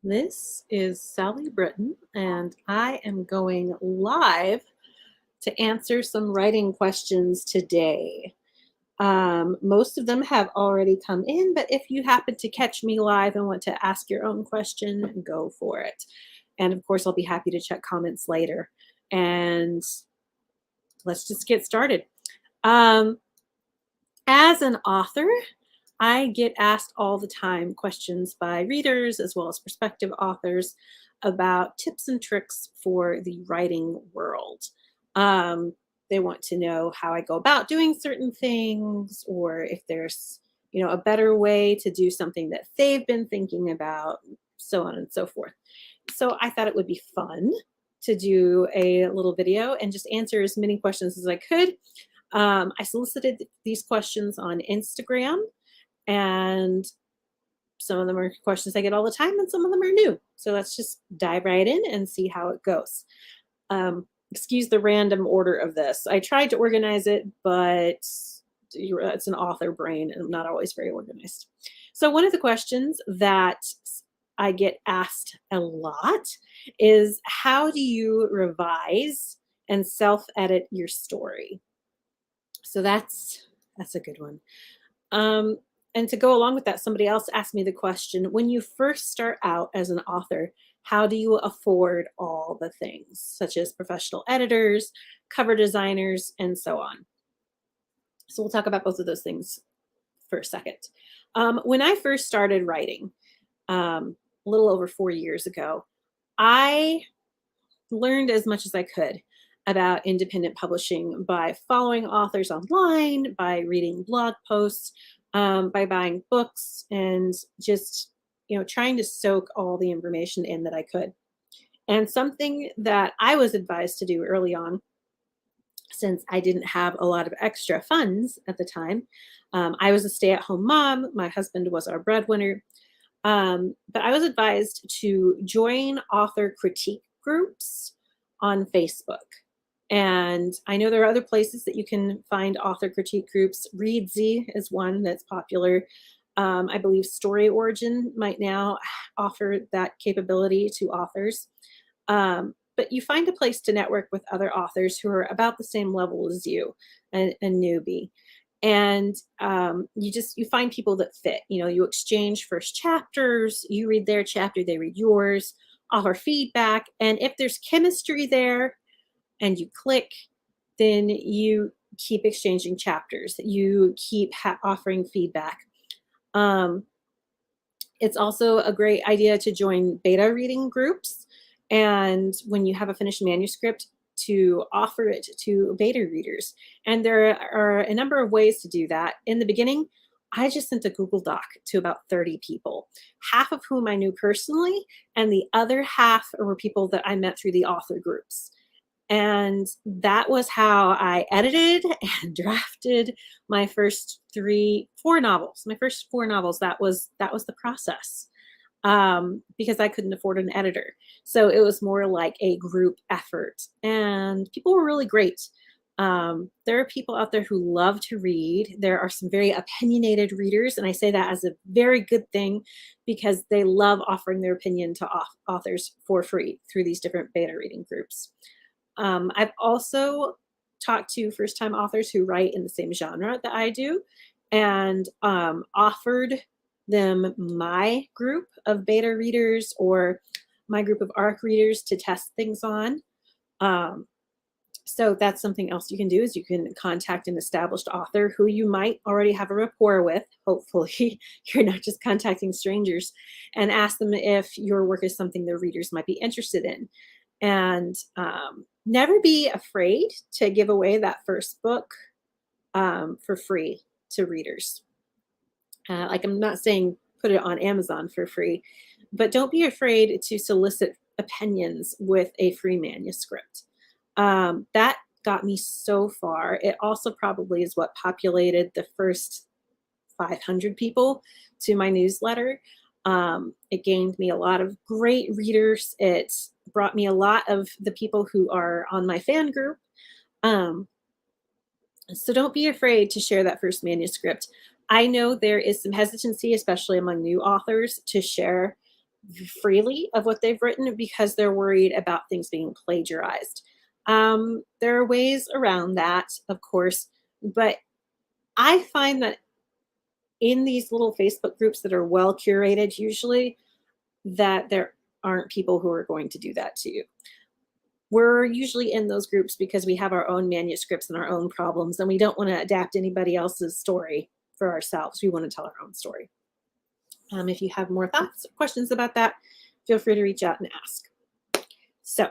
This is Sally Britton, and I am going live to answer some writing questions today. Most of them have already come in, but if you happen to catch me live and want to ask your own question, go for it. And of course, I'll be happy to check comments later. And let's just get started. Um, as an author, I get asked all the time questions by readers as well as prospective authors about tips and tricks for the writing world. Um, they want to know how I go about doing certain things, or if there's a better way to do something that they've been thinking about, so on and so forth. So I thought it would be fun to do a little video and just answer as many questions as I could. I solicited these questions on Instagram, and some of them are questions I get all the time, and some of them are new. So let's just dive right in and see how it goes. Excuse the random order of this. I tried to organize it, but it's an author brain, and I'm not always very organized. So one of the questions that I get asked a lot is, how do you revise and self-edit your story? So that's a good one. And to go along with that, somebody else asked me the question, when you first start out as an author, how do you afford all the things, such as professional editors, cover designers, and so on? So we'll talk about both of those things for a second. When I first started writing, a little over 4 years ago, I learned as much as I could about independent publishing by following authors online, by reading blog posts, by buying books, and just trying to soak all the information in that I could. And something that I was advised to do early on, since I didn't have a lot of extra funds at the time, I was a stay-at-home mom. My husband was our breadwinner. But I was advised to join author critique groups on Facebook. And I know there are other places that you can find author critique groups. Readsy is one that's popular. I believe Story Origin might now offer that capability to authors. But you find a place to network with other authors who are about the same level as you, a newbie. And you find people that fit. You exchange first chapters, you read their chapter, they read yours, offer feedback. And if there's chemistry there and you click, then you keep exchanging chapters, you keep offering feedback. It's also a great idea to join beta reading groups. And when you have a finished manuscript, to offer it to beta readers. And there are a number of ways to do that. In the beginning, I just sent a Google Doc to about 30 people, half of whom I knew personally, and the other half were people that I met through the author groups. And that was how I edited and drafted my first 4 novels. My first 4 novels, that was the process. Because I couldn't afford an editor. So it was more like a group effort, and people were really great. There are people out there who love to read. There are some very opinionated readers, and I say that as a very good thing because they love offering their opinion to authors for free through these different beta reading groups. I've also talked to first-time authors who write in the same genre that I do, and offered them my group of beta readers or my group of ARC readers to test things on. So that's something else you can do, is you can contact an established author who you might already have a rapport with. Hopefully you're not just contacting strangers, and ask them if your work is something their readers might be interested in. And never be afraid to give away that first book for free to readers. Like, I'm not saying put it on Amazon for free, but don't be afraid to solicit opinions with a free manuscript. That got me so far. It also probably is what populated the first 500 people to my newsletter. It gained me a lot of great readers. It brought me a lot of the people who are on my fan group. So don't be afraid to share that first manuscript. I know there is some hesitancy, especially among new authors, to share freely of what they've written because they're worried about things being plagiarized. There are ways around that, of course, but I find that in these little Facebook groups that are well curated, usually, that there aren't people who are going to do that to you. We're usually in those groups because we have our own manuscripts and our own problems, and we don't want to adapt anybody else's story for ourselves. We want to tell our own story. If you have more thoughts or questions about that, feel free to reach out and ask. So,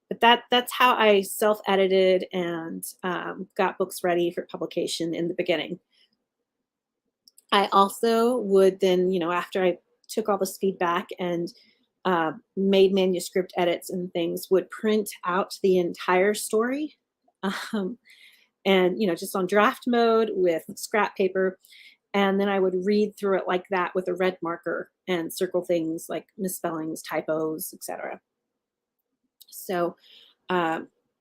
but that's how I self-edited and got books ready for publication in the beginning. I also would then, after I took all this feedback and made manuscript edits and things, would print out the entire story, um, and just on draft mode with scrap paper, and then I would read through it like that with a red marker and circle things like misspellings, typos, etc. So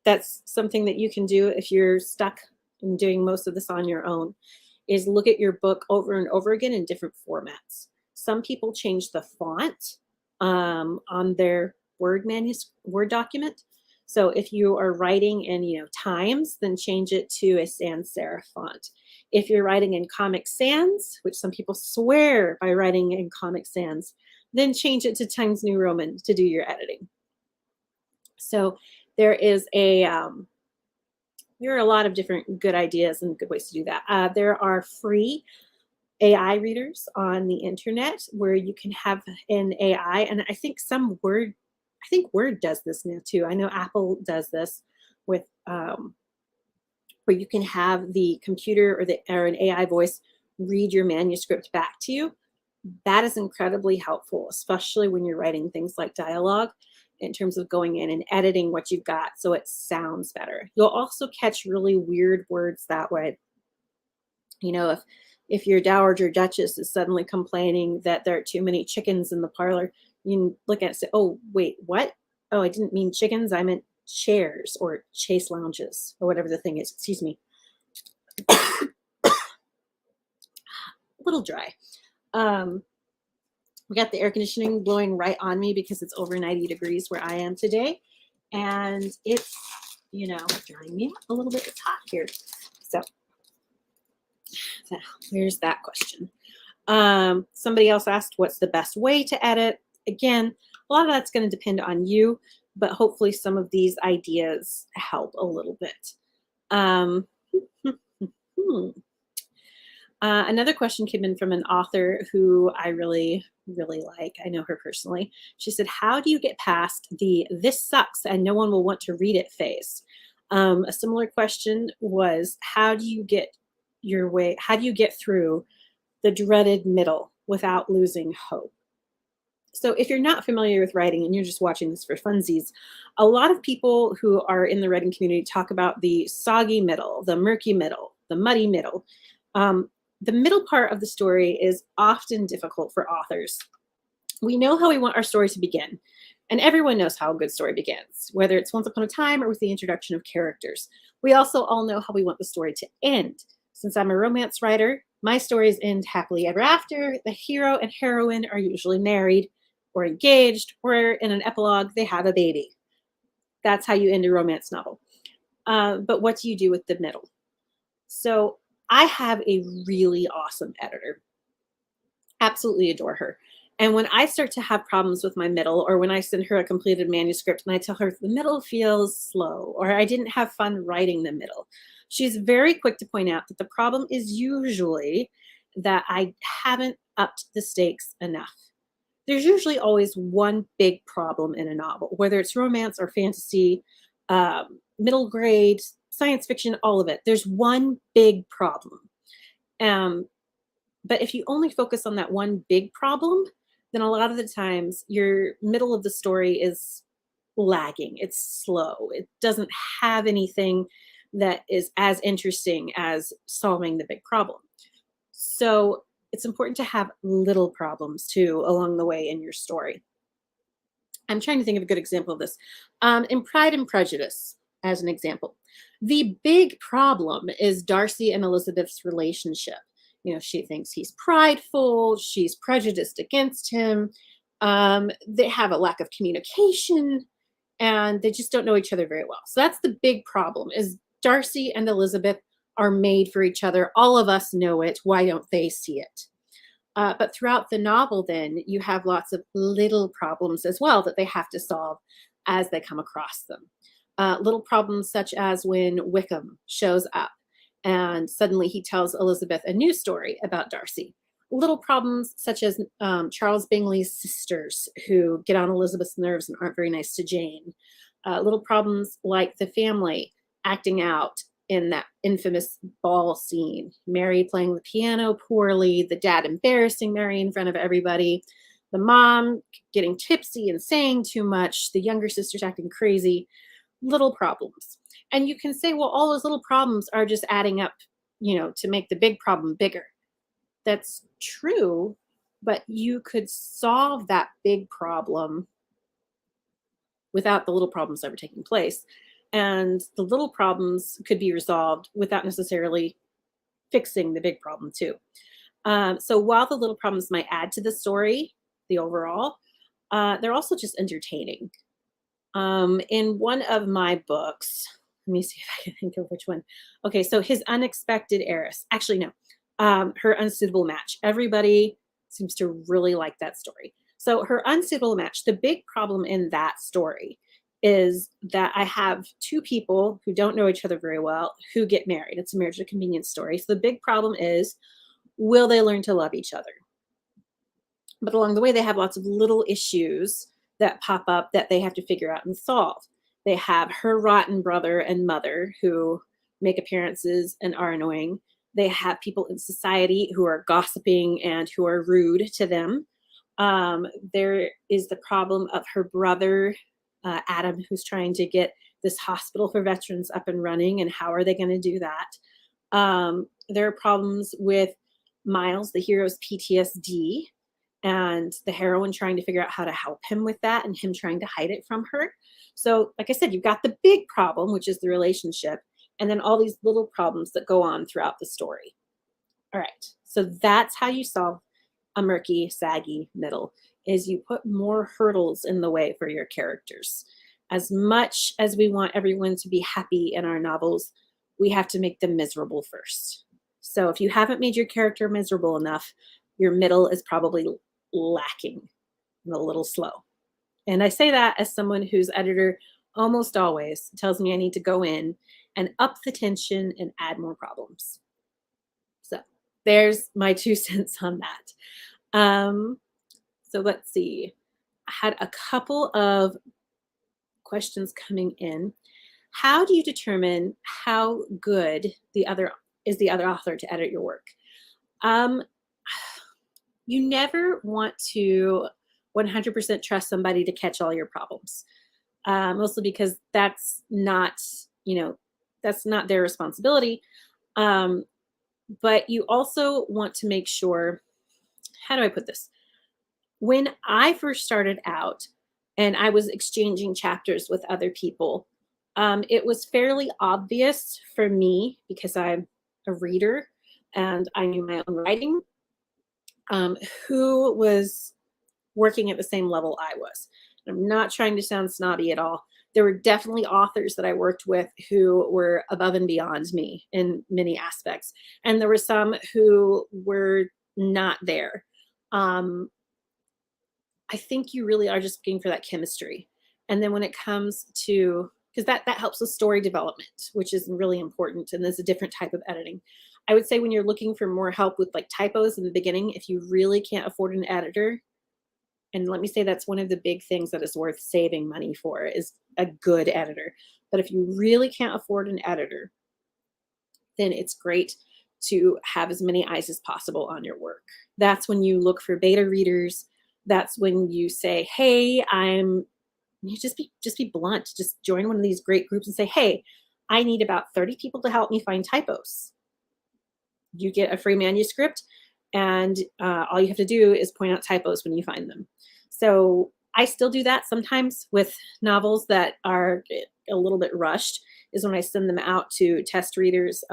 that's something that you can do if you're stuck in doing most of this on your own, is look at your book over and over again in different formats. Some people change the font on their Word document. So if you are writing in Times, then change it to a sans serif font. If you're writing in Comic Sans, which some people swear by writing in Comic Sans, then change it to Times New Roman to do your editing. So there are a lot of different good ideas and good ways to do that. There are free AI readers on the internet where you can have an AI, and I think Word does this now too. I know Apple does this with where you can have the computer or an AI voice read your manuscript back to you. That is incredibly helpful, especially when you're writing things like dialogue, in terms of going in and editing what you've got so it sounds better. You'll also catch really weird words that way. If your dowager duchess is suddenly complaining that there are too many chickens in the parlor, you can look at it and say, oh, wait, what? Oh, I didn't mean chickens. I meant chairs or chase lounges or whatever the thing is. Excuse me. A little dry. We got the air conditioning blowing right on me because it's over 90 degrees where I am today. And it's, drying me up a little bit. It's hot here. So there's that question. Somebody else asked, what's the best way to edit? Again, a lot of that's going to depend on you, but hopefully some of these ideas help a little bit. Another question came in from an author who I really, really like. I know her personally. She said, how do you get past the "this sucks and no one will want to read it" phase? A similar question was, how do you get through the dreaded middle without losing hope? So if you're not familiar with writing and you're just watching this for funsies, a lot of people who are in the writing community talk about the soggy middle, the murky middle, the muddy middle. The middle part of the story is often difficult for authors. We know how we want our story to begin, and everyone knows how a good story begins, whether it's once upon a time or with the introduction of characters. We also all know how we want the story to end. Since I'm a romance writer, my stories end happily ever after. The hero and heroine are usually married or engaged, or in an epilogue, they have a baby. That's how you end a romance novel. But what do you do with the middle? So I have a really awesome editor. Absolutely adore her. And when I start to have problems with my middle, or when I send her a completed manuscript and I tell her the middle feels slow, or I didn't have fun writing the middle, she's very quick to point out that the problem is usually that I haven't upped the stakes enough. There's usually always one big problem in a novel, whether it's romance or fantasy, middle grade, science fiction, all of it. There's one big problem. But if you only focus on that one big problem, then a lot of the times your middle of the story is lagging. It's slow. It doesn't have anything that is as interesting as solving the big problem. So it's important to have little problems too along the way in your story. I'm trying to think of a good example of this. In Pride and Prejudice, as an example, the big problem is Darcy and Elizabeth's relationship. She thinks he's prideful. She's prejudiced against him. They have a lack of communication, and they just don't know each other very well. So that's the big problem is Darcy and Elizabeth are made for each other. All of us know it. Why don't they see it? But throughout the novel, then you have lots of little problems as well that they have to solve as they come across them. Little problems such as when Wickham shows up and suddenly he tells Elizabeth a new story about Darcy. Little problems such as Charles Bingley's sisters who get on Elizabeth's nerves and aren't very nice to Jane. Little problems like the family acting out in that infamous ball scene. Mary playing the piano poorly, the dad embarrassing Mary in front of everybody, the mom getting tipsy and saying too much, the younger sisters acting crazy. Little problems. And you can say, well, all those little problems are just adding up, to make the big problem bigger. That's true, but you could solve that big problem without the little problems ever taking place. And the little problems could be resolved without necessarily fixing the big problem, too. So while the little problems might add to the story, the overall, they're also just entertaining. In one of my books, let me see if I can think of which one. Okay, so His Unexpected Heiress. Actually, no, Her Unsuitable Match. Everybody seems to really like that story. So Her Unsuitable Match, the big problem in that story is that I have two people who don't know each other very well who get married. It's a marriage of convenience story. So the big problem is, will they learn to love each other? But along the way, they have lots of little issues that pop up that they have to figure out and solve. They have her rotten brother and mother who make appearances and are annoying. They have people in society who are gossiping and who are rude to them. There is the problem of her brother, Adam, who's trying to get this hospital for veterans up and running, and how are they going to do that? There are problems with Miles, the hero's PTSD, and the heroine trying to figure out how to help him with that and him trying to hide it from her. So, like I said, you've got the big problem, which is the relationship, and then all these little problems that go on throughout the story. All right, so that's how you solve a murky, saggy middle, is you put more hurdles in the way for your characters. As much as we want everyone to be happy in our novels, we have to make them miserable first. So if you haven't made your character miserable enough, your middle is probably lacking and a little slow. And I say that as someone whose editor almost always tells me I need to go in and up the tension and add more problems. So there's my 2 cents on that. So let's see. I had a couple of questions coming in. How do you determine how good the other author to edit your work? You never want to 100% trust somebody to catch all your problems, mostly because that's not their responsibility. But you also want to make sure, how do I put this? When I first started out and I was exchanging chapters with other people, it was fairly obvious for me, because I'm a reader and I knew my own writing, who was working at the same level I was. I'm not trying to sound snobby at all. There were definitely authors that I worked with who were above and beyond me in many aspects. And there were some who were not there. I think you really are just looking for that chemistry. And then when it comes to, because that helps with story development, which is really important. And there's a different type of editing. I would say when you're looking for more help with like typos in the beginning, if you really can't afford an editor, and let me say that's one of the big things that is worth saving money for, is a good editor. But if you really can't afford an editor, then it's great to have as many eyes as possible on your work. That's when you look for beta readers. That's when you say, hey, you just be blunt. Just join one of these great groups and say, hey, I need about 30 people to help me find typos. You get a free manuscript, and all you have to do is point out typos when you find them. So I still do that sometimes with novels that are a little bit rushed, is when I send them out to test readers.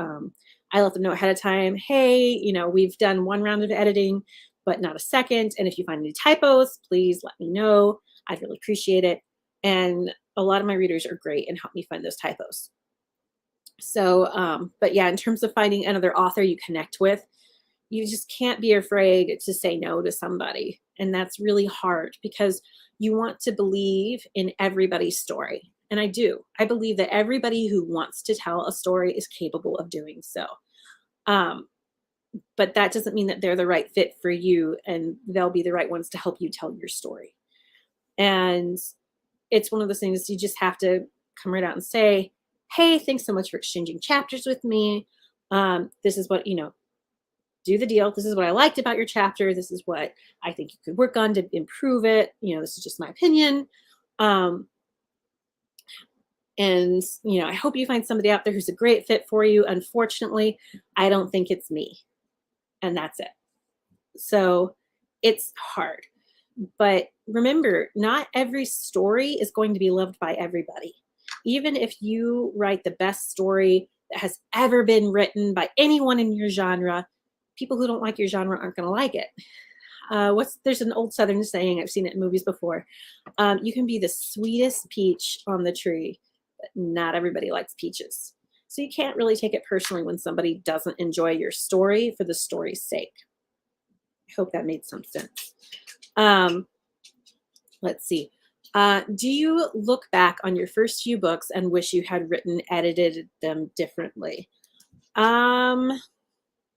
I let them know ahead of time, hey, we've done one round of editing, but not a second. And if you find any typos, please let me know. I'd really appreciate it. And a lot of my readers are great and help me find those typos. So, but yeah, in terms of finding another author you connect with, you just can't be afraid to say no to somebody. And that's really hard because you want to believe in everybody's story. And I do. I believe that everybody who wants to tell a story is capable of doing so. Um, but that doesn't mean that they're the right fit for you and they'll be the right ones to help you tell your story. And it's one of those things you just have to come right out and say, hey, thanks so much for exchanging chapters with me. This is what, do the deal. This is what I liked about your chapter. This is what I think you could work on to improve it. This is just my opinion. And I hope you find somebody out there who's a great fit for you. Unfortunately, I don't think it's me. And that's it. So it's hard. But remember, not every story is going to be loved by everybody. Even if you write the best story that has ever been written by anyone in your genre, people who don't like your genre aren't going to like it. There's an old Southern saying, I've seen it in movies before. You can be the sweetest peach on the tree, but not everybody likes peaches. So you can't really take it personally when somebody doesn't enjoy your story for the story's sake. I hope that made some sense. Let's see. Do you look back on your first few books and wish you had edited them differently?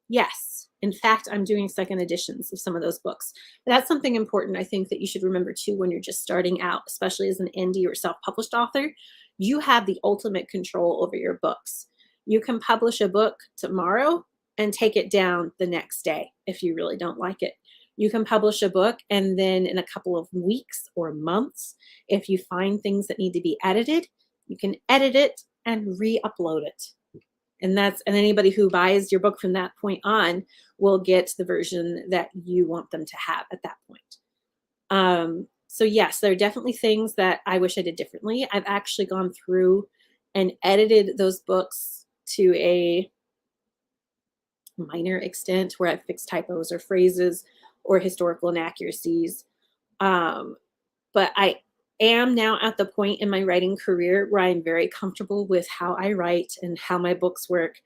Yes. In fact, I'm doing second editions of some of those books. That's something important I think that you should remember too when you're just starting out, especially as an indie or self-published author. You have the ultimate control over your books. You can publish a book tomorrow and take it down the next day if you really don't like it. You can publish a book and then in a couple of weeks or months, if you find things that need to be edited, you can edit it and re-upload it. And anybody who buys your book from that point on will get the version that you want them to have at that point. So yes, there are definitely things that I wish I did differently. I've actually gone through and edited those books to a minor extent where I've fixed typos or phrases or historical inaccuracies. But I am now at the point in my writing career where I'm very comfortable with how I write and how my books work.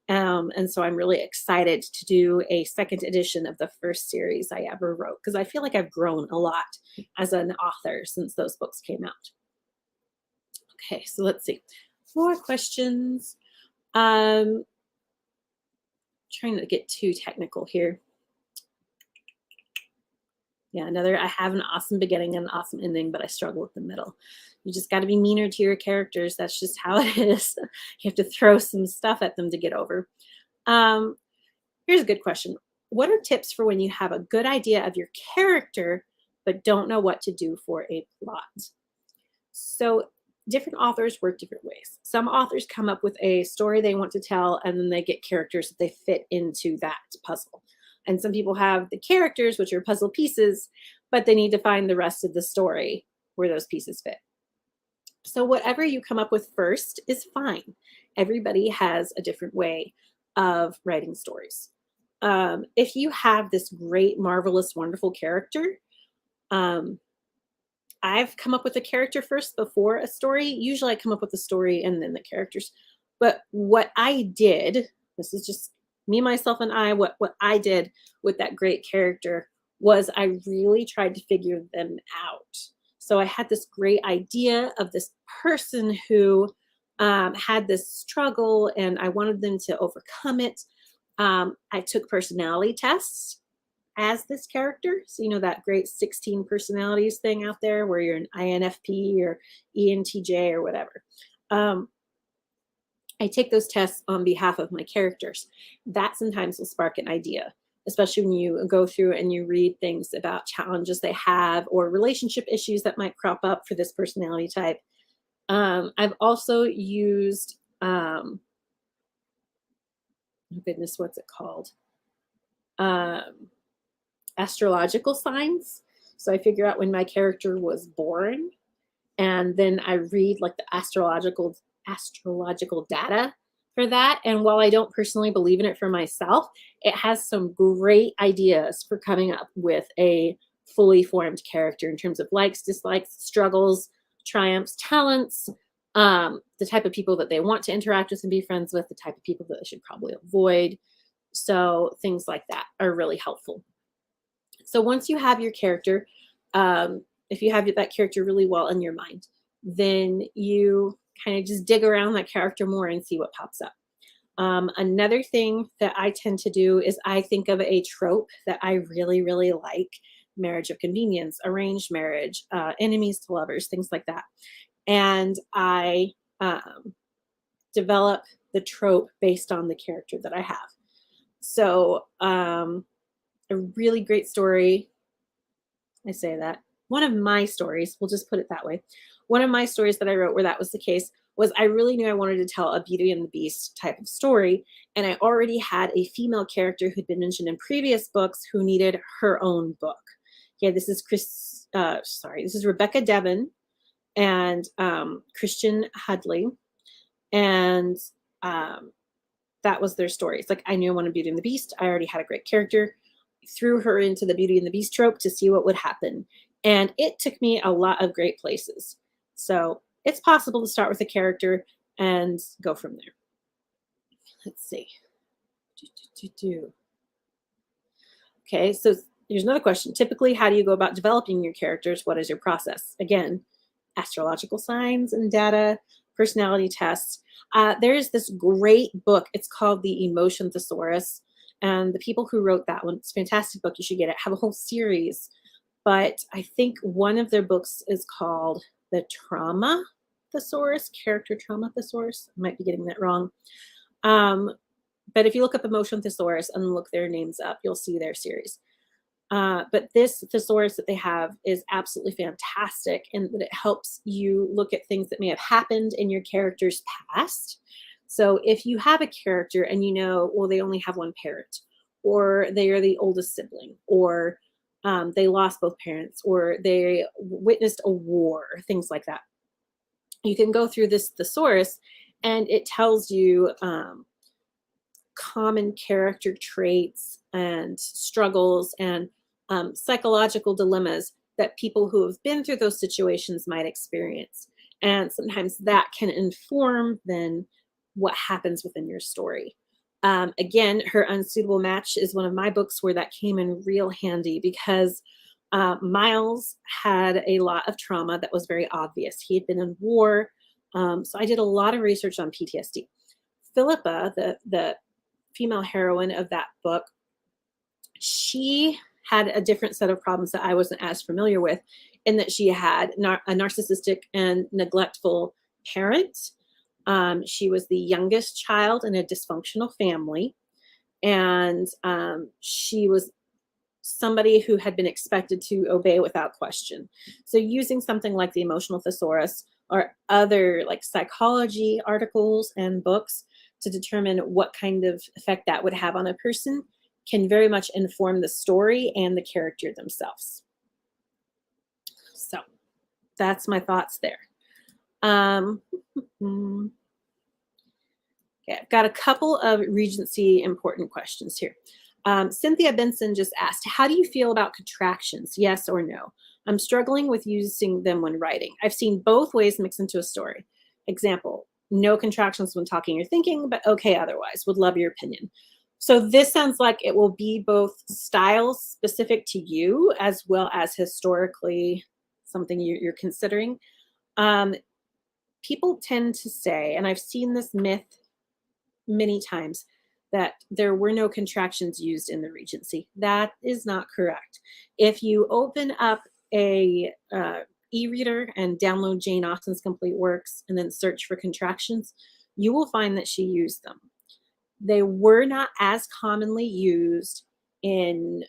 And so I'm really excited to do a second edition of the first series I ever wrote because I feel like I've grown a lot as an author since those books came out. Okay, so let's see. More questions. Trying to get too technical here. Yeah, I have an awesome beginning and an awesome ending, but I struggle with the middle. You just got to be meaner to your characters. That's just how it is. You have to throw some stuff at them to get over. Here's a good question. What are tips for when you have a good idea of your character, but don't know what to do for a plot? So different authors work different ways. Some authors come up with a story they want to tell, and then they get characters that they fit into that puzzle. And some people have the characters, which are puzzle pieces, but they need to find the rest of the story where those pieces fit. So whatever you come up with first is fine. Everybody has a different way of writing stories. If you have this great, marvelous, wonderful character, I've come up with a character first before a story. Usually I come up with the story and then the characters. But what I did, this is just me, myself, and I, what I did with that great character was I really tried to figure them out. So I had this great idea of this person who had this struggle and I wanted them to overcome it. I took personality tests as this character. So, that great 16 personalities thing out there where you're an INFP or ENTJ or whatever. I take those tests on behalf of my characters. That sometimes will spark an idea, especially when you go through and you read things about challenges they have or relationship issues that might crop up for this personality type. I've also used, oh goodness, what's it called? Astrological signs. So I figure out when my character was born, and then I read like the astrological data for that. And while I don't personally believe in it for myself, it has some great ideas for coming up with a fully formed character in terms of likes, dislikes, struggles, triumphs, talents, the type of people that they want to interact with and be friends with, the type of people that they should probably avoid. So things like that are really helpful. So once you have your character, if you have that character really well in your mind, then you kind of just dig around that character more and see what pops up. Another thing that I tend to do is I think of a trope that I really, really like: marriage of convenience, arranged marriage, enemies to lovers, things like that. And I develop the trope based on the character that I have. So, a really great story, I say that. One of my stories, we'll just put it that way. One of my stories that I wrote where that was the case was I really knew I wanted to tell a Beauty and the Beast type of story. And I already had a female character who'd been mentioned in previous books who needed her own book. Yeah, this is this is Rebecca Devon and Christian Hudley. And that was their story. It's like, I knew I wanted Beauty and the Beast. I already had a great character. Threw her into the Beauty and the Beast trope to see what would happen. And it took me a lot of great places. So it's possible to start with a character and go from there. Let's see. Okay, so here's another question. Typically, how do you go about developing your characters? What is your process? Again, astrological signs and data, personality tests. There is this great book. It's called The Emotion Thesaurus. And the people who wrote that one, it's a fantastic book. You should get it. Have a whole series. But I think one of their books is called The Trauma Thesaurus, Character Trauma Thesaurus. I might be getting that wrong. But if you look up Emotion Thesaurus and look their names up, you'll see their series. But this thesaurus that they have is absolutely fantastic, and that it helps you look at things that may have happened in your character's past. So if you have a character and you know, well, they only have one parent, or they are the oldest sibling, or they lost both parents, or they witnessed a war, things like that, you can go through this thesaurus and it tells you common character traits and struggles and psychological dilemmas that people who have been through those situations might experience. And sometimes that can inform then what happens within your story. Again, Her Unsuitable Match is one of my books where that came in real handy because Miles had a lot of trauma that was very obvious. He had been in war. So I did a lot of research on PTSD. Philippa, the female heroine of that book, she had a different set of problems that I wasn't as familiar with, in that she had a narcissistic and neglectful parent. She was the youngest child in a dysfunctional family, and she was somebody who had been expected to obey without question. So using something like the Emotional Thesaurus or other like psychology articles and books to determine what kind of effect that would have on a person can very much inform the story and the character themselves. So that's my thoughts there. Okay, I've got a couple of Regency important questions here. Cynthia Benson just asked, how do you feel about contractions? Yes or no? I'm struggling with using them when writing. I've seen both ways mixed into a story. Example, no contractions when talking or thinking, but okay otherwise. Would love your opinion. So this sounds like it will be both style specific to you as well as historically something you're considering. People tend to say, and I've seen this myth many times, that there were no contractions used in the Regency. That is not correct. If you open up a e-reader and download Jane Austen's complete works and then search for contractions, you will find that she used them. They were not as commonly used in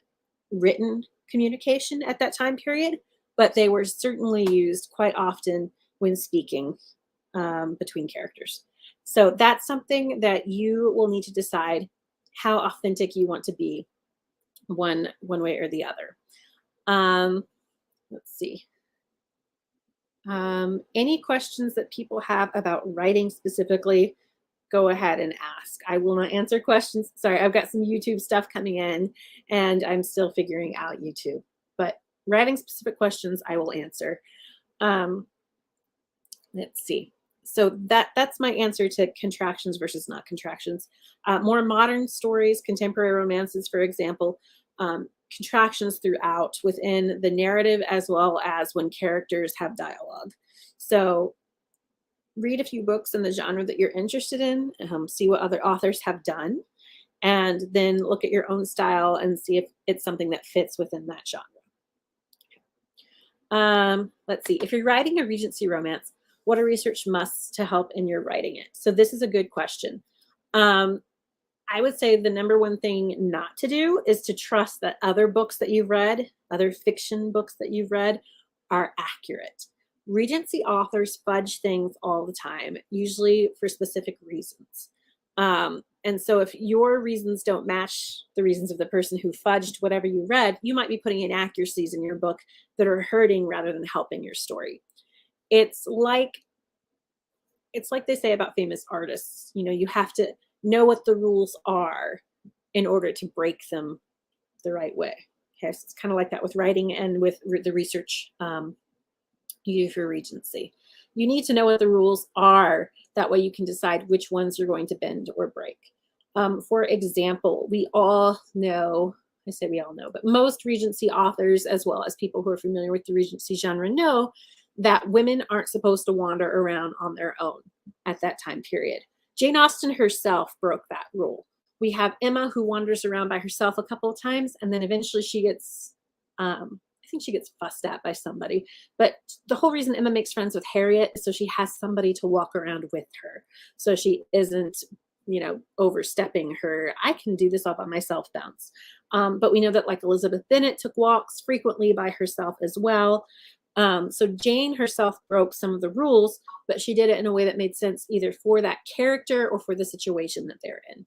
written communication at that time period, but they were certainly used quite often when speaking between characters. So that's something that you will need to decide how authentic you want to be one way or the other. Let's see. Any questions that people have about writing specifically? go ahead and ask. I will not answer questions. Sorry, I've got some YouTube stuff coming in and I'm still figuring out YouTube. But writing specific questions, I will answer. Let's see. So that's my answer to contractions versus not contractions. More modern stories, contemporary romances, for example, contractions throughout within the narrative as well as when characters have dialogue. So read a few books in the genre that you're interested in, see what other authors have done, and then look at your own style and see if it's something that fits within that genre. Let's see. If you're writing a Regency romance, what are research musts to help in your writing it? So this is a good question. I would say the number one thing not to do is to trust that other books that you've read, other fiction books that you've read, are accurate. Regency authors fudge things all the time, usually for specific reasons. And so if your reasons don't match the reasons of the person who fudged whatever you read, you might be putting inaccuracies in your book that are hurting rather than helping your story. It's like they say about famous artists, you have to know what the rules are in order to break them the right way. Okay, so it's kind of like that with writing and with the research you do for Regency. You need to know what the rules are. That way you can decide which ones you're going to bend or break. For example, we all know, I say we all know, but most Regency authors, as well as people who are familiar with the Regency genre, know that women aren't supposed to wander around on their own at that time period. Jane Austen herself broke that rule. We have Emma, who wanders around by herself a couple of times, and then eventually she gets, I think she gets fussed at by somebody. But the whole reason Emma makes friends with Harriet is so she has somebody to walk around with her, so she isn't, overstepping her "I can do this all by myself" bounds. But we know that, like, Elizabeth Bennet took walks frequently by herself as well. So Jane herself broke some of the rules, but she did it in a way that made sense either for that character or for the situation that they're in.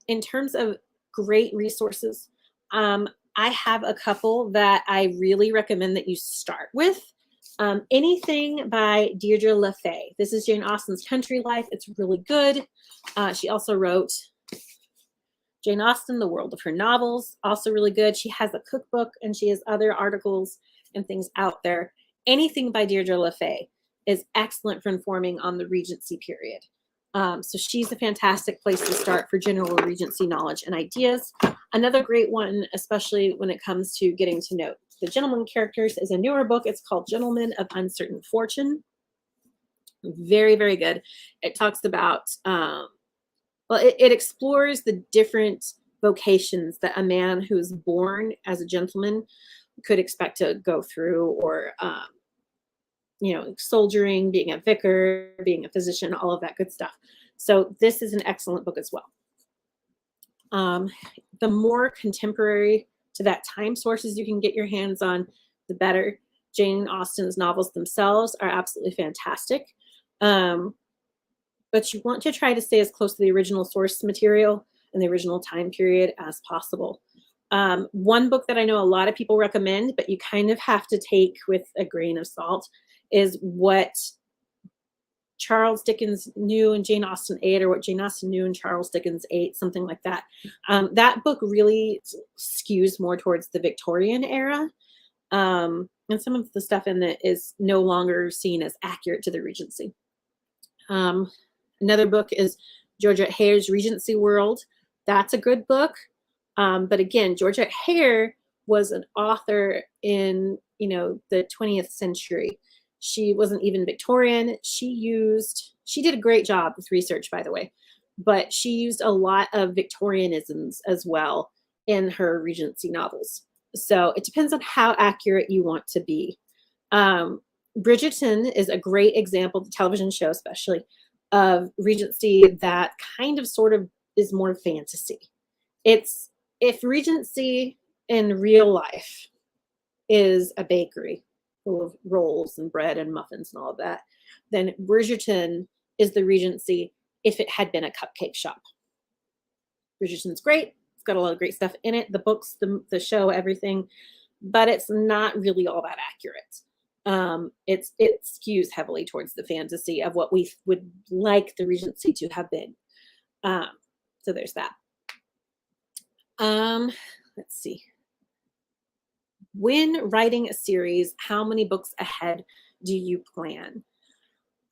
In terms of great resources, I have a couple that I really recommend that you start with. Anything by Deirdre LaFay. This is Jane Austen's Country Life. It's really good. She also wrote Jane Austen, The World of Her Novels, also really good. She has a cookbook and she has other articles and things out there. Anything by Deirdre LaFay is excellent for informing on the Regency period. So she's a fantastic place to start for general Regency knowledge and ideas. Another great one, especially when it comes to getting to know the gentleman characters, is a newer book. It's called Gentlemen of Uncertain Fortune. Very, very good. It talks about, it explores the different vocations that a man who's born as a gentleman could expect to go through, or, soldiering, being a vicar, being a physician, all of that good stuff. So this is an excellent book as well. The more contemporary to that time sources you can get your hands on, the better. Jane Austen's novels themselves are absolutely fantastic. But you want to try to stay as close to the original source material and the original time period as possible. One book that I know a lot of people recommend, but you kind of have to take with a grain of salt, is what Charles Dickens knew and Jane Austen ate, or what Jane Austen knew and Charles Dickens ate, something like that. That book really skews more towards the Victorian era. And some of the stuff in it is no longer seen as accurate to the Regency. Another book is Georgette Heye's Regency World. That's a good book. But again, Georgette Heyer was an author in, the 20th century. She wasn't even Victorian. She did a great job with research, by the way, but she used a lot of Victorianisms as well in her Regency novels. So it depends on how accurate you want to be. Bridgerton is a great example, the television show especially, of Regency that kind of sort of is more fantasy. If Regency in real life is a bakery full of rolls and bread and muffins and all of that, then Bridgerton is the Regency if it had been a cupcake shop. Bridgerton's great. It's got a lot of great stuff in it, the books, the show, everything, but it's not really all that accurate. It skews heavily towards the fantasy of what we would like the Regency to have been. Um, so there's that. Um, let's see. When writing a series, how many books ahead do you plan?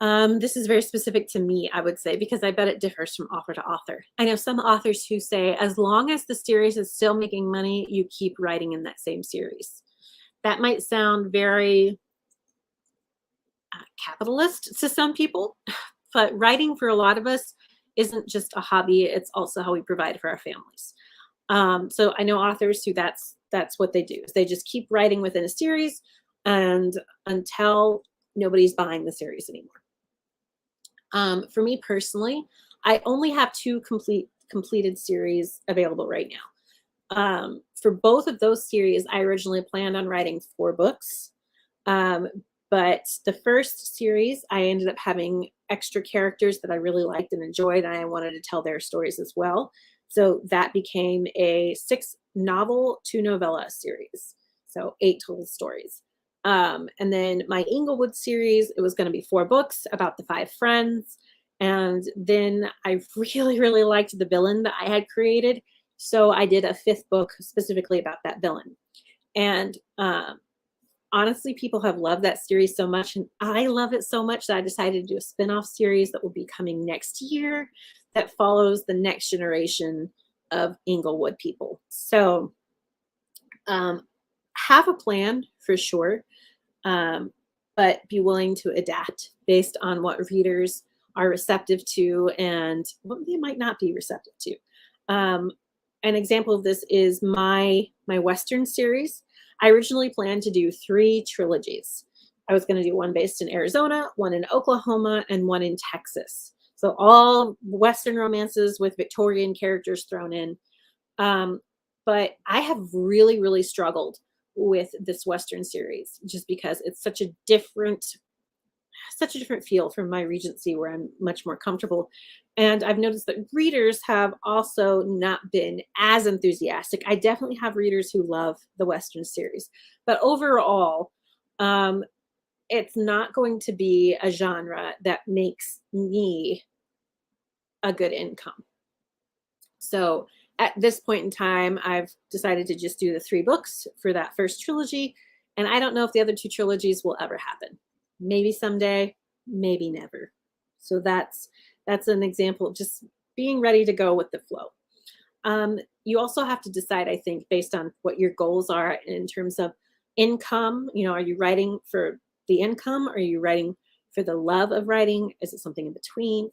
This is very specific to me, I would say, because I bet it differs from author to author. I know some authors who say, as long as the series is still making money, you keep writing in that same series. That might sound very capitalist to some people, but writing for a lot of us isn't just a hobby, it's also how we provide for our families. So I know authors who that's what they do. Is they just keep writing within a series and until nobody's buying the series anymore. For me personally, I only have two completed series available right now. For both of those series, I originally planned on writing 4 books. But the first series, I ended up having extra characters that I really liked and enjoyed, and I wanted to tell their stories as well. So that became a 6-novel, 2-novella series. So 8 total stories. And then my Inglewood series, it was going to be 4 books about the 5 friends. And then I really, really liked the villain that I had created. So I did a 5th book specifically about that villain. And honestly, people have loved that series so much, and I love it so much that I decided to do a spin-off series that will be coming next year that follows the next generation of Inglewood people. So have a plan for sure, but be willing to adapt based on what readers are receptive to and what they might not be receptive to. An example of this is my Western series. I originally planned to do 3 trilogies. I was going to do one based in Arizona, one in Oklahoma, and one in Texas. So all Western romances with Victorian characters thrown in. But I have really, really struggled with this Western series just because it's such a different feel from my Regency where I'm much more comfortable. And I've noticed that readers have also not been as enthusiastic. I definitely have readers who love the Western series, but overall, it's not going to be a genre that makes me a good income. So at this point in time, I've decided to just do the 3 books for that first trilogy. And I don't know if the other 2 trilogies will ever happen. Maybe someday, maybe never. So that's an example of just being ready to go with the flow. You also have to decide, I think, based on what your goals are in terms of income. You know, are you writing for the income? Are you writing for the love of writing? Is it something in between?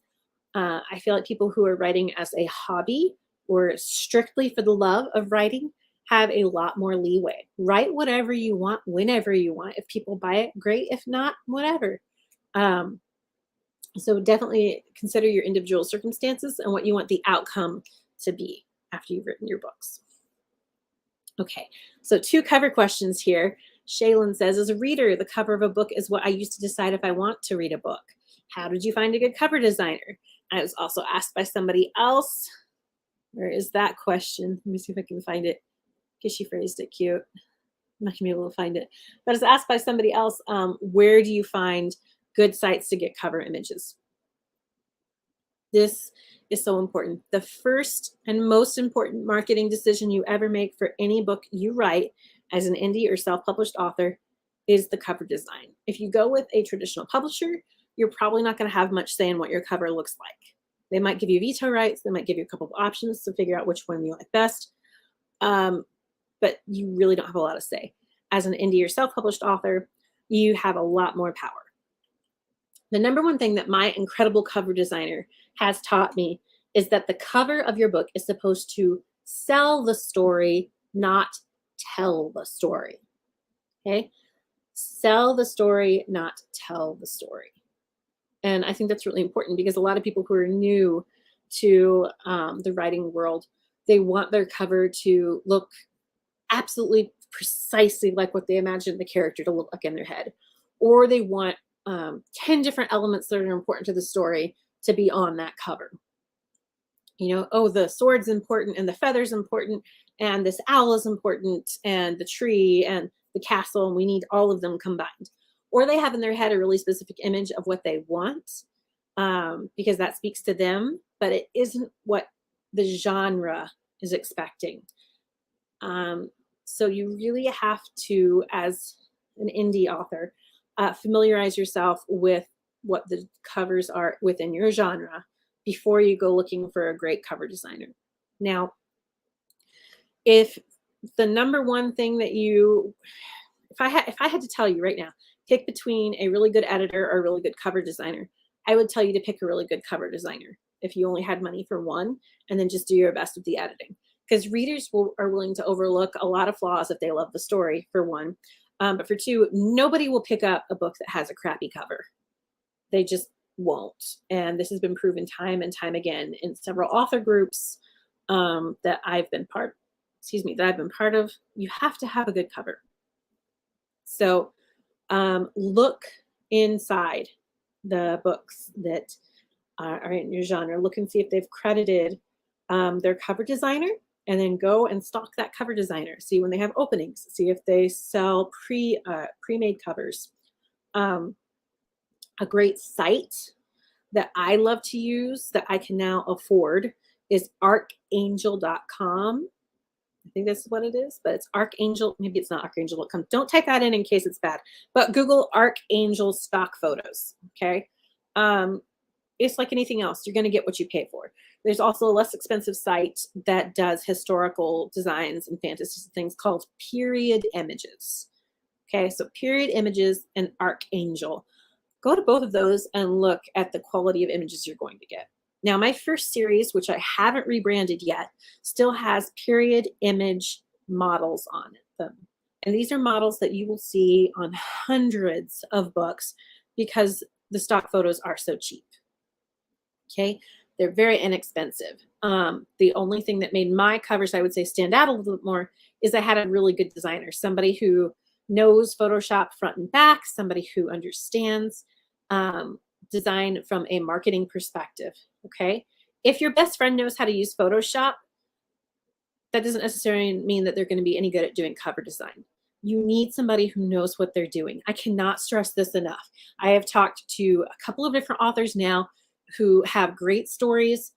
I feel like people who are writing as a hobby or strictly for the love of writing have a lot more leeway. Write whatever you want, whenever you want. If people buy it, great. If not, whatever. So definitely consider your individual circumstances and what you want the outcome to be after you've written your books. Okay, so 2 cover questions here. Shaylin says, as a reader, the cover of a book is what I use to decide if I want to read a book. How did you find a good cover designer? I was also asked by somebody else. Where is that question? Let me see if I can find it. Because she phrased it cute. I'm not gonna be able to find it. But I was asked by somebody else, where do you find good sites to get cover images? This is so important. The first and most important marketing decision you ever make for any book you write as an indie or self-published author is the cover design. If you go with a traditional publisher, you're probably not going to have much say in what your cover looks like. They might give you veto rights. They might give you a couple of options to figure out which one you like best. But you really don't have a lot of say. As an indie or self-published author, you have a lot more power. The number one thing that my incredible cover designer has taught me is that the cover of your book is supposed to sell the story, not tell the story. Okay? Sell the story, not tell the story. And I think that's really important because a lot of people who are new to the writing world, they want their cover to look absolutely precisely like what they imagine the character to look like in their head. Or they want 10 different elements that are important to the story to be on that cover. You know, oh, the sword's important and the feather's important and this owl is important and the tree and the castle, and we need all of them combined. or they have in their head a really specific image of what they want, because that speaks to them, but it isn't what the genre is expecting. So you really have to, as an indie author, familiarize yourself with what the covers are within your genre before you go looking for a great cover designer. Now, if the number one thing that if I had to tell you right now, pick between a really good editor or a really good cover designer, I would tell you to pick a really good cover designer if you only had money for one, and then just do your best with the editing. Because readers are willing to overlook a lot of flaws if they love the story, for one. But for two, nobody will pick up a book that has a crappy cover. They just won't. And this has been proven time and time again in several author groups that I've been part of. You have to have a good cover. So look inside the books that are in your genre. Look and see if they've credited their cover designer, and then go and stalk that cover designer. See when they have openings. See if they sell pre-made covers. A great site that I love to use that I can now afford is archangel.com. I think that's what it is, but it's Archangel. Maybe it's not Archangel.com. Don't type that in case it's bad, but Google Archangel stock photos. Okay. It's like anything else. You're going to get what you pay for. There's also a less expensive site that does historical designs and fantasy things called Period Images. Okay. So Period Images and Archangel. Go to both of those and look at the quality of images you're going to get. Now, my first series, which I haven't rebranded yet, still has period image models on them. And these are models that you will see on hundreds of books because the stock photos are so cheap. Okay, they're very inexpensive. The only thing that made my covers, I would say, stand out a little bit more is I had a really good designer, somebody who knows Photoshop front and back, somebody who understands design from a marketing perspective. Okay. If your best friend knows how to use Photoshop, that doesn't necessarily mean that they're going to be any good at doing cover design. You need somebody who knows what they're doing. I cannot stress this enough. I have talked to a couple of different authors now who have great stories,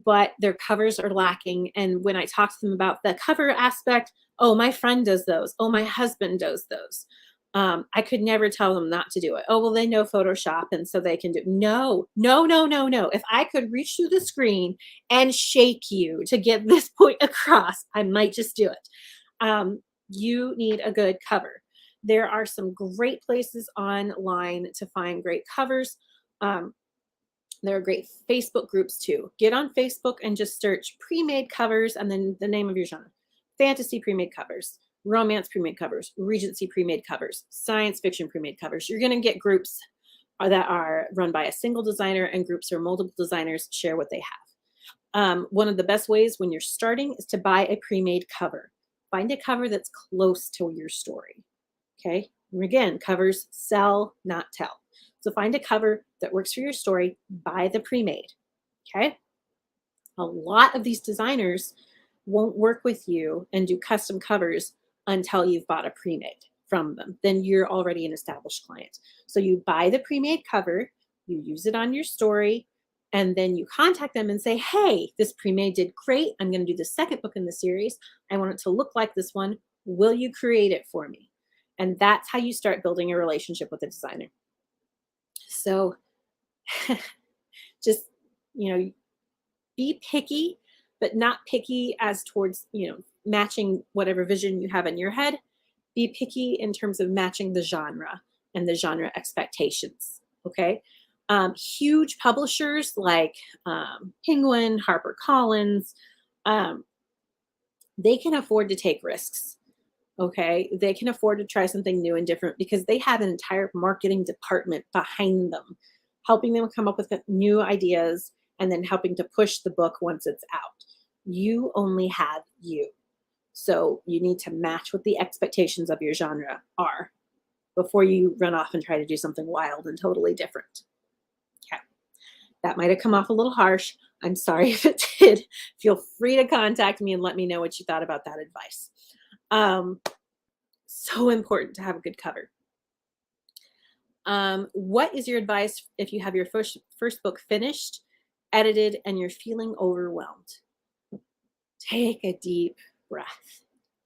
but their covers are lacking. And when I talk to them about the cover aspect, oh, my friend does those. Oh, my husband does those. I could never tell them not to do it. Oh, well, they know Photoshop and so they can do it. No, no, no, no, no. If I could reach through the screen and shake you to get this point across, I might just do it. You need a good cover. There are some great places online to find great covers. There are great Facebook groups too. Get on Facebook and just search pre-made covers and then the name of your genre. Fantasy pre-made covers, romance pre-made covers, Regency pre-made covers, science fiction pre-made covers. You're going to get groups that are run by a single designer and groups where multiple designers share what they have. One of the best ways when you're starting is to buy a pre-made cover. Find a cover that's close to your story. Okay. And again, covers sell, not tell. So find a cover that works for your story, buy the pre-made. Okay. A lot of these designers won't work with you and do custom covers until you've bought a pre-made from them. Then you're already an established client. So you buy the pre-made cover, you use it on your story, and then you contact them and say, hey, this pre-made did great. I'm going to do the second book in the series. I want it to look like this one. Will you create it for me? And that's how you start building a relationship with a designer. So just, be picky, but not picky as towards, matching whatever vision you have in your head. Be picky in terms of matching the genre and the genre expectations. Okay. Huge publishers like Penguin, HarperCollins, they can afford to take risks. Okay. They can afford to try something new and different because they have an entire marketing department behind them, helping them come up with new ideas and then helping to push the book once it's out. You only have you. So you need to match what the expectations of your genre are before you run off and try to do something wild and totally different. Okay. That might have come off a little harsh. I'm sorry if it did. Feel free to contact me and let me know what you thought about that advice. So important to have a good cover. What is your advice if you have your first book finished, edited, and you're feeling overwhelmed? Take a deep breath.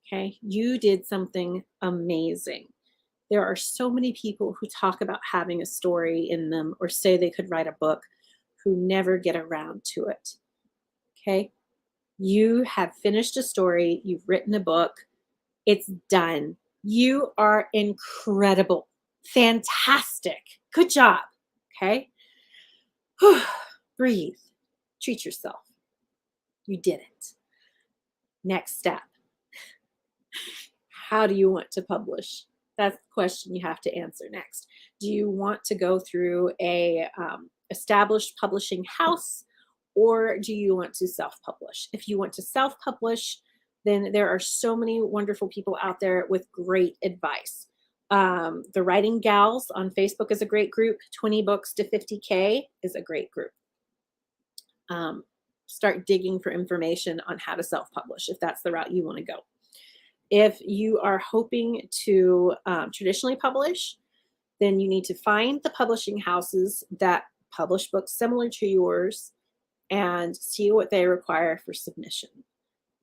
Okay. You did something amazing. There are so many people who talk about having a story in them or say they could write a book who never get around to it. Okay. You have finished a story, you've written a book, it's done. You are incredible, fantastic. Good job. Okay. Breathe, treat yourself. You did it. Next step. How do you want to publish? That's the question you have to answer next. Do you want to go through a established publishing house, or do you want to self-publish? If you want to self-publish, then there are so many wonderful people out there with great advice. The Writing Gals on Facebook is a great group. 20 books to 50K is a great group. Start digging for information on how to self-publish if that's the route you want to go. If you are hoping to traditionally publish, then you need to find the publishing houses that publish books similar to yours and see what they require for submission.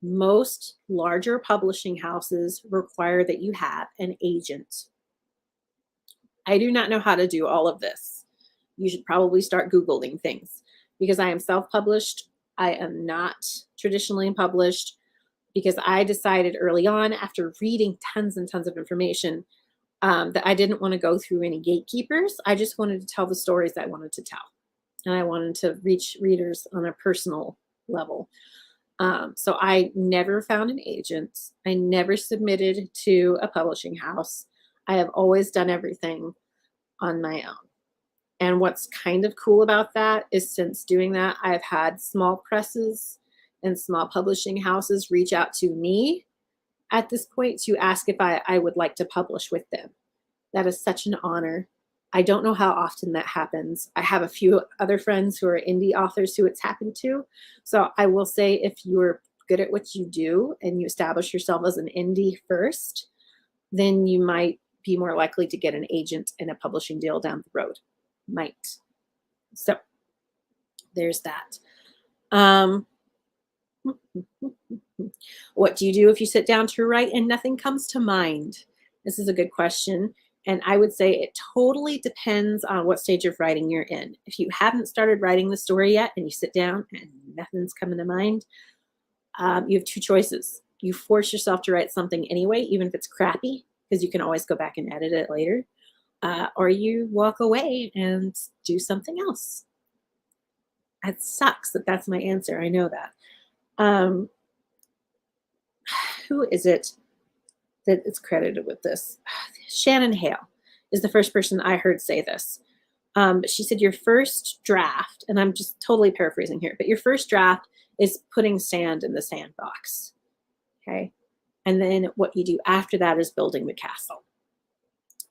Most larger publishing houses require that you have an agent. I do not know how to do all of this. You should probably start Googling things because I am self-published. I am not traditionally published because I decided early on after reading tons and tons of information that I didn't want to go through any gatekeepers. I just wanted to tell the stories I wanted to tell. And I wanted to reach readers on a personal level. So I never found an agent. I never submitted to a publishing house. I have always done everything on my own. And what's kind of cool about that is since doing that, I've had small presses and small publishing houses reach out to me at this point to ask if I would like to publish with them. That is such an honor. I don't know how often that happens. I have a few other friends who are indie authors who it's happened to. So I will say if you're good at what you do and you establish yourself as an indie first, then you might be more likely to get an agent and a publishing deal down the road. Might. So there's that. What do you do if you sit down to write and nothing comes to mind? This is a good question. And I would say it totally depends on what stage of writing you're in. If you haven't started writing the story yet and you sit down and nothing's coming to mind, you have two choices. You force yourself to write something anyway, even if it's crappy, because you can always go back and edit it later. Or you walk away and do something else. It sucks that that's my answer. I know that. Who is it that is credited with this? Shannon Hale is the first person I heard say this. She said your first draft, and I'm just totally paraphrasing here, but your first draft is putting sand in the sandbox. Okay. And then what you do after that is building the castle.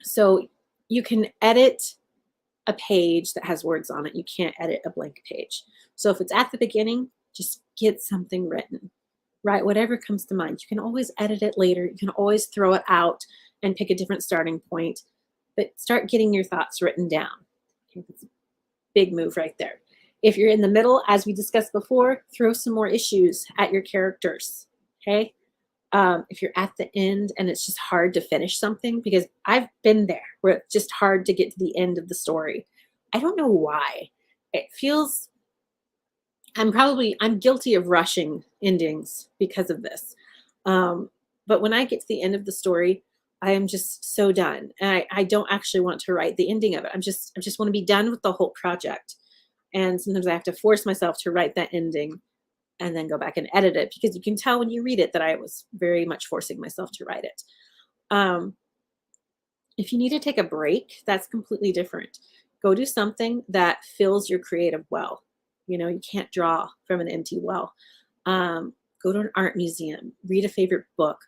So you can edit a page that has words on it. You can't edit a blank page. So if it's at the beginning, just get something written. Write whatever comes to mind. You can always edit it later. You can always throw it out and pick a different starting point, but start getting your thoughts written down. Okay, that's a big move right there. If you're in the middle, as we discussed before, throw some more issues at your characters. Okay. If you're at the end and it's just hard to finish something, because I've been there where it's just hard to get to the end of the story. I don't know why. It feels, I'm guilty of rushing endings because of this. But when I get to the end of the story, I am just so done. And I don't actually want to write the ending of it. I just want to be done with the whole project. And sometimes I have to force myself to write that ending and then go back and edit it, because you can tell when you read it that I was very much forcing myself to write it. If you need to take a break, that's completely different. Go do something that fills your creative well. You know, you can't draw from an empty well. Go to an art museum, read a favorite book,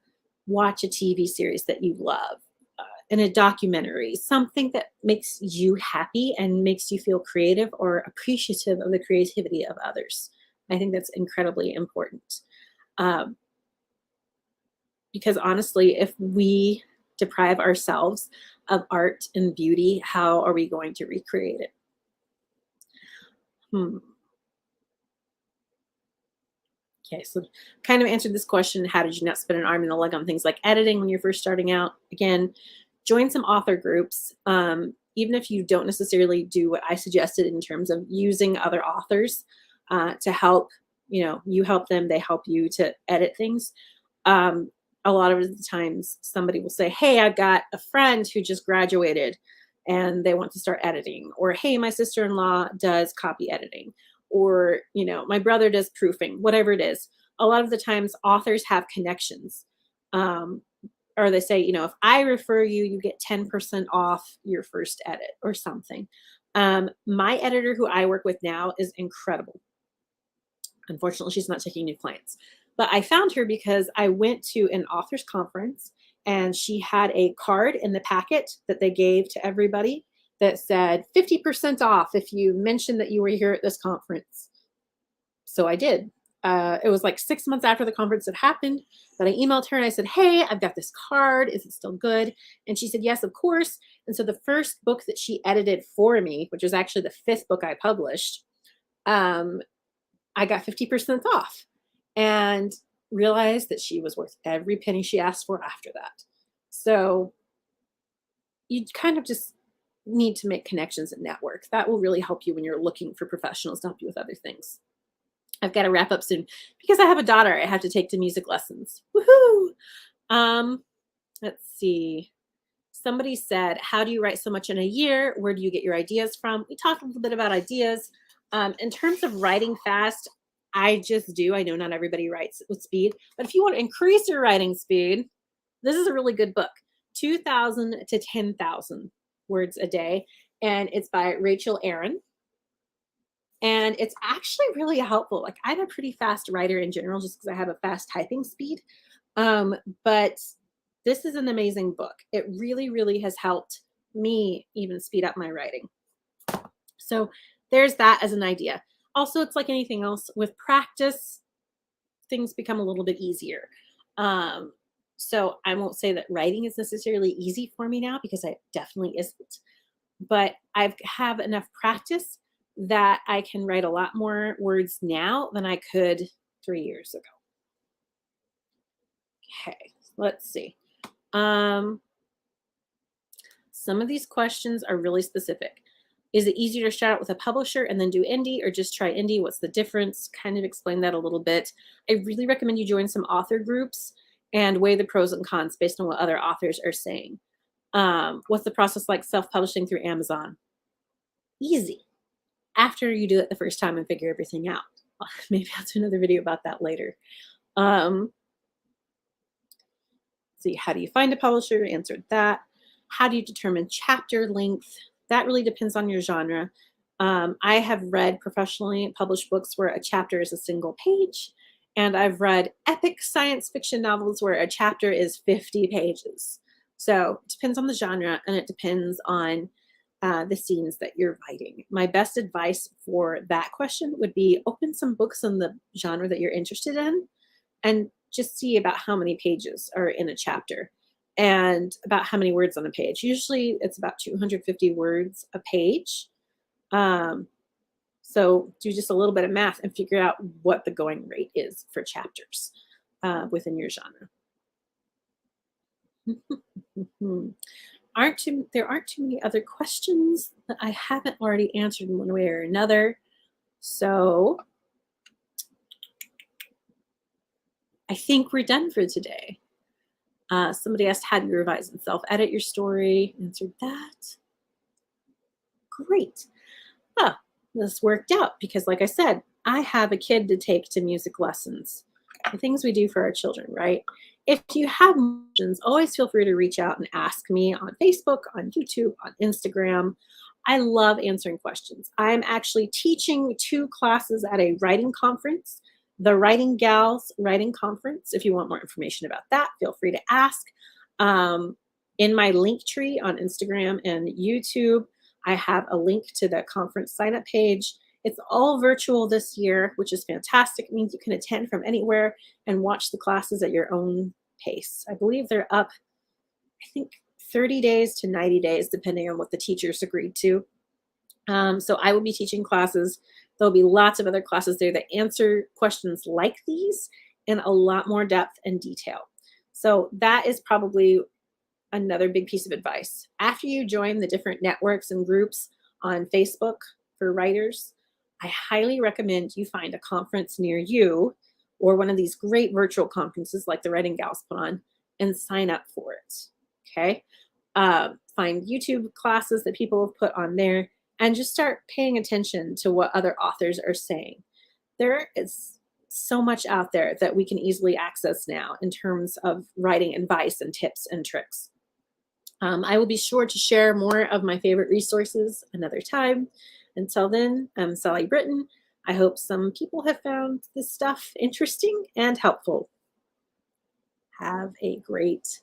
watch a TV series that you love, and a documentary, something that makes you happy and makes you feel creative or appreciative of the creativity of others. I think that's incredibly important. Because honestly, if we deprive ourselves of art and beauty, how are we going to recreate it? Hmm. Okay, so kind of answered this question. How did you not spend an arm and a leg on things like editing when you're first starting out? Again, join some author groups. Even if you don't necessarily do what I suggested in terms of using other authors to help, you help them, they help you to edit things. Um, a lot of the times somebody will say, hey, I've got a friend who just graduated and they want to start editing, or hey, my sister-in-law does copy editing, or my brother does proofing, whatever it is. A lot of the times authors have connections, um, or they say, if I refer you, you get 10% off your first edit or something. My editor who I work with now is incredible. Unfortunately, she's not taking new clients. But I found her because I went to an author's conference and she had a card in the packet that they gave to everybody that said 50% off if you mentioned that you were here at this conference. So I did. It was like 6 months after the conference had happened that I emailed her and I said, hey, I've got this card. Is it still good? And she said, yes, of course. And so the first book that she edited for me, which was actually the fifth book I published, um, I got 50% off and realized that she was worth every penny she asked for after that. So you kind of just need to make connections and network. That will really help you when you're looking for professionals to help you with other things. I've got to wrap up soon because I have a daughter I have to take to music lessons. Woohoo! Um, let's see. Somebody said, how do you write so much in a year? Where do you get your ideas from? We talked a little bit about ideas. In terms of writing fast, I just do. I know not everybody writes with speed, but if you want to increase your writing speed, this is a really good book, 2,000 to 10,000 words a day. And it's by Rachel Aaron. And it's actually really helpful. Like, I'm a pretty fast writer in general, just because I have a fast typing speed. But this is an amazing book. It really, really has helped me even speed up my writing. So there's that as an idea. Also, it's like anything else. With practice, things become a little bit easier. Um, so I won't say that writing is necessarily easy for me now, because it definitely isn't. But I have enough practice that I can write a lot more words now than I could 3 years ago. Okay, let's see. Some of these questions are really specific. Is it easier to start out with a publisher and then do indie, or just try indie? What's the difference? Kind of explain that a little bit. I really recommend you join some author groups and weigh the pros and cons based on what other authors are saying. What's the process like self-publishing through Amazon? Easy. After you do it the first time and figure everything out. Maybe I'll do another video about that later. See, how do you find a publisher? Answered that. How do you determine chapter length? That really depends on your genre. I have read professionally published books where a chapter is a single page, and I've read epic science fiction novels where a chapter is 50 pages. So it depends on the genre, and it depends on the scenes that you're writing. My best advice for that question would be open some books in the genre that you're interested in and just see about how many pages are in a chapter and about how many words on a page. Usually it's about 250 words a page. So do just a little bit of math and figure out what the going rate is for chapters within your genre. There aren't too many other questions that I haven't already answered in one way or another. So I think we're done for today. Somebody asked, how do you revise and self-edit your story? Answered that. Great. Oh, this worked out because, like I said, I have a kid to take to music lessons. The things we do for our children, right? If you have questions, always feel free to reach out and ask me on Facebook, on YouTube, on Instagram. I love answering questions. I'm actually teaching 2 classes at a writing conference, the Writing Gals Writing Conference. If you want more information about that, feel free to ask. In my link tree on Instagram and YouTube, I have a link to the conference sign-up page. It's all virtual this year, which is fantastic. It means you can attend from anywhere and watch the classes at your own pace. I believe they're up, I think, 30 days to 90 days, depending on what the teachers agreed to. So I will be teaching classes. There'll be lots of other classes there that answer questions like these in a lot more depth and detail. So that is probably another big piece of advice. After you join the different networks and groups on Facebook for writers, I highly recommend you find a conference near you or one of these great virtual conferences like the Writing Gals put on and sign up for it. Okay. Find YouTube classes that people have put on there and just start paying attention to what other authors are saying. There is so much out there that we can easily access now in terms of writing advice and tips and tricks. I will be sure to share more of my favorite resources another time. Until then, I'm Sally Britton. I hope some people have found this stuff interesting and helpful. Have a great